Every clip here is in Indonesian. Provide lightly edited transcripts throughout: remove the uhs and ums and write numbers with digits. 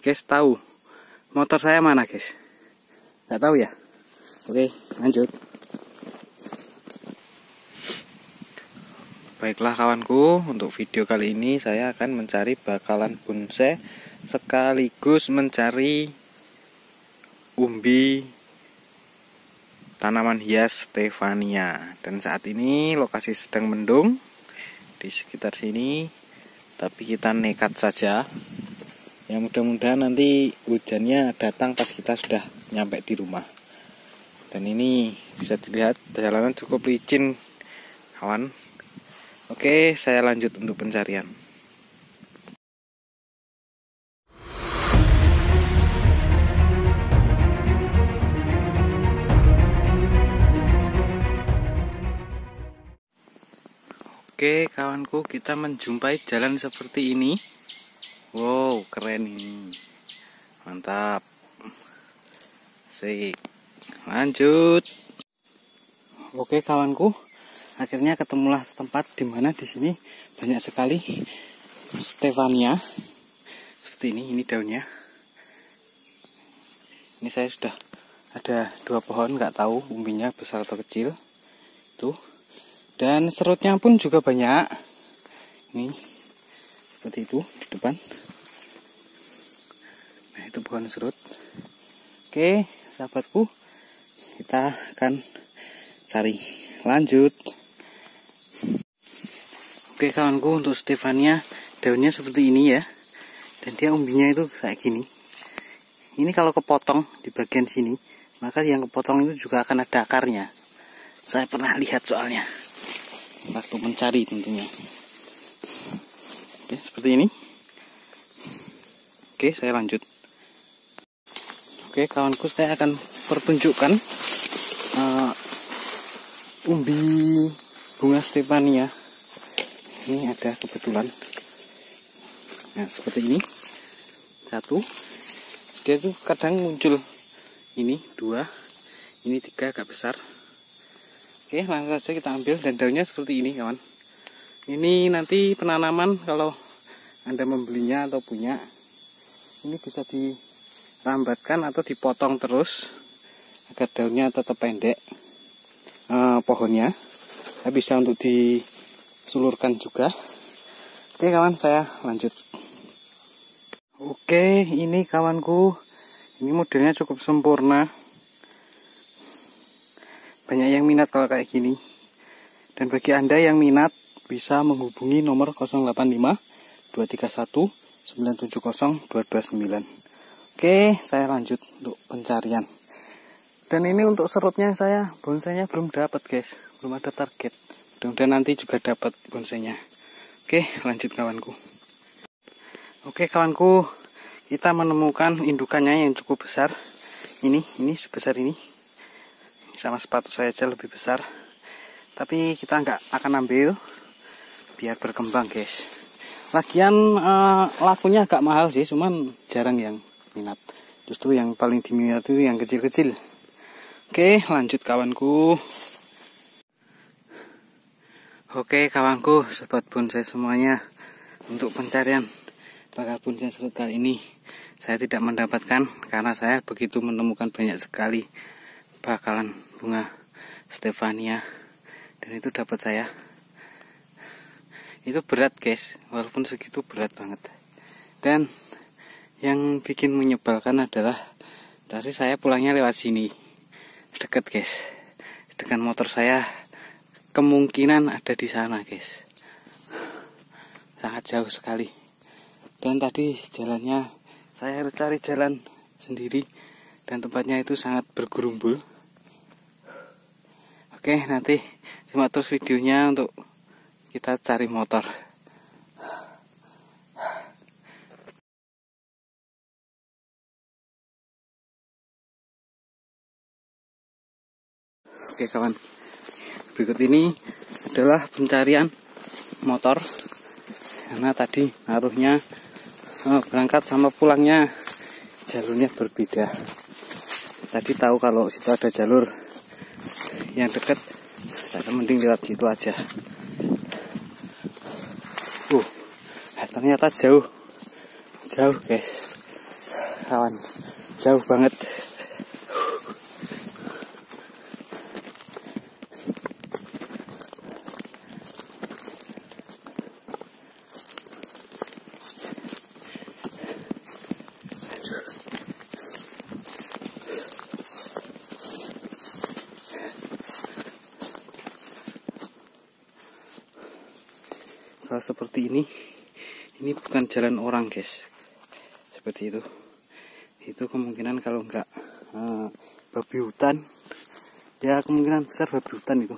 Guys, tahu motor saya mana, guys? Nggak tahu ya? Oke, lanjut. Baiklah kawanku, untuk video kali ini saya akan mencari bakalan bonsai sekaligus mencari umbi tanaman hias Stefania. Dan saat ini lokasi sedang mendung di sekitar sini, tapi kita nekat saja. Ya mudah-mudahan nanti hujannya datang pas kita sudah nyampe di rumah. Dan ini bisa dilihat jalanan cukup licin, kawan. Oke, saya lanjut untuk pencarian. Oke kawanku, kita menjumpai jalan seperti ini. Wow, keren ini. Mantap. Sik. Lanjut. Oke kawanku, akhirnya ketemulah tempat di mana di sini banyak sekali Stefania. Seperti ini daunnya. Ini saya sudah ada 2 pohon, nggak tahu umbinya besar atau kecil. Tuh. Dan serutnya pun juga banyak. Ini seperti itu di depan. Nah, itu pohon serut. Oke, sahabatku, kita akan cari lanjut. Oke kawanku, untuk Stefania daunnya seperti ini ya. Dan dia umbinya itu kayak gini. Ini kalau kepotong di bagian sini, maka yang kepotong itu juga akan ada akarnya. Saya pernah lihat soalnya waktu mencari tentunya. Oke, seperti ini. Oke, saya lanjut. Oke kawanku, saya akan pertunjukkan umbi bunga Stefania. Ini ada kebetulan. Nah, seperti ini. 1. Dia tuh kadang muncul ini 2, ini 3 agak besar. Oke, langsung saja kita ambil, dan daunnya seperti ini kawan. Ini nanti penanaman kalau Anda membelinya atau punya, ini bisa dirambatkan atau dipotong terus agar daunnya tetap pendek. Pohonnya bisa untuk disulurkan juga. Oke kawan, saya lanjut. Oke, ini kawanku, ini modelnya cukup sempurna. Banyak yang minat kalau kayak gini. Dan bagi Anda yang minat, bisa menghubungi nomor 085 231 970 229. Oke, saya lanjut untuk pencarian. Dan ini untuk serutnya bonsainya belum dapat guys, belum ada target. Mudah-mudahan nanti juga dapat bonsainya. Oke, lanjut kawanku. Oke kawanku, kita menemukan indukannya yang cukup besar. Ini sebesar ini. Sama sepatu saya aja lebih besar. Tapi kita nggak akan ambil, biar berkembang guys. Lagian lakunya agak mahal sih, cuman jarang yang minat. Justru yang paling diminat itu yang kecil-kecil. Oke, lanjut kawanku. Oke kawanku, sobat bonsai semuanya, untuk pencarian bakal bonsai serut kali ini saya tidak mendapatkan, karena saya begitu menemukan banyak sekali bakalan bunga Stefania, dan itu dapat saya. Itu berat guys, walaupun segitu berat banget. Dan yang bikin menyebalkan adalah tadi saya pulangnya lewat sini, dekat guys. Dengan motor saya kemungkinan ada di sana guys, sangat jauh sekali. Dan tadi jalannya saya harus cari jalan sendiri, dan tempatnya itu sangat bergerumbul. Oke, nanti simak terus videonya untuk kita cari motor. Oke kawan, berikut ini adalah pencarian motor, karena tadi naruhnya berangkat sama pulangnya jalurnya berbeda. Tadi tahu kalau situ ada jalur yang dekat, saya mending lewat situ aja. Ternyata jauh guys. kawan, jauh banget. Kalau seperti ini bukan jalan orang guys, seperti itu kemungkinan kalau enggak babi hutan, ya kemungkinan besar babi hutan itu.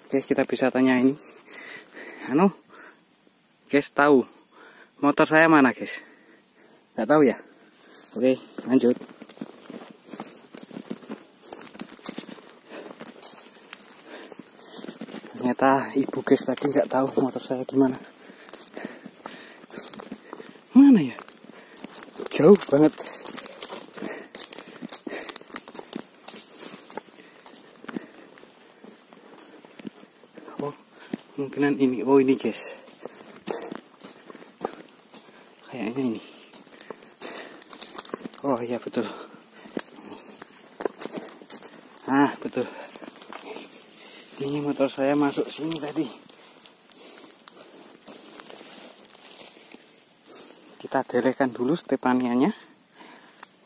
Oke, kita bisa tanya ini, guys, tahu motor saya mana guys? Nggak tahu ya? Oke, lanjut. Ternyata ibu guys tadi nggak tahu motor saya di mana. Mana ya? Jauh banget. Oh, kemungkinan ini. Oh, ini guys. Kayaknya ini. Oh iya betul. Ah betul. Ini motor saya masuk sini tadi. Kita derehkan dulu stepanianya.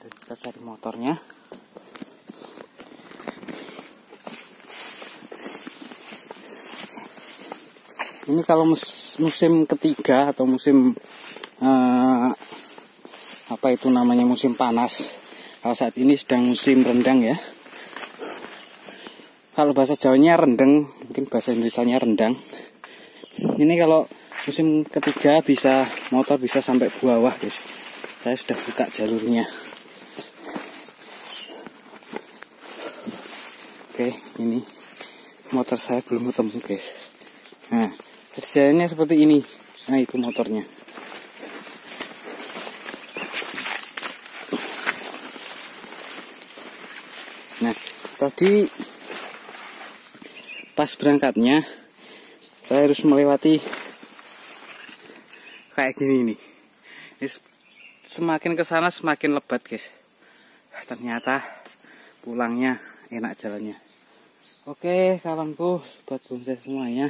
Dan kita cari motornya. Ini kalau musim ketiga atau musim apa itu namanya, musim panas. Kalau saat ini sedang musim rendang ya. Kalau bahasa Jawanya rendeng, mungkin bahasa Indonesianya rendang. Ini kalau musim ketiga motor bisa sampai bawah guys. Saya sudah buka jalurnya. Oke, ini motor saya belum ketemu guys. Nah, jalannya seperti ini. Nah, itu motornya. Nah, tadi pas berangkatnya saya harus melewati kayak gini nih. Semakin ke sana semakin lebat guys. Ternyata pulangnya enak jalannya. Oke kawanku, buat bonsai semuanya,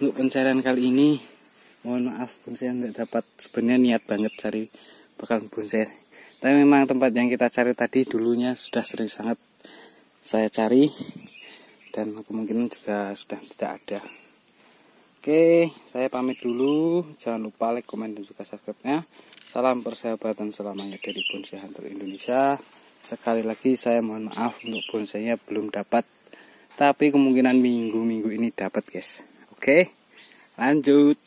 untuk pencarian kali ini mohon maaf bonsai nggak dapat. Sebenarnya niat banget cari bakal bonsai, tapi memang tempat yang kita cari tadi dulunya sudah sering sangat saya cari dan kemungkinan juga sudah tidak ada. Oke, saya pamit dulu. Jangan lupa like, komen, dan juga subscribe-nya. Salam persahabatan selamanya dari Bonsai Hunter Indonesia. Sekali lagi saya mohon maaf untuk bonsainya belum dapat, tapi kemungkinan minggu ini dapat guys. Oke, lanjut.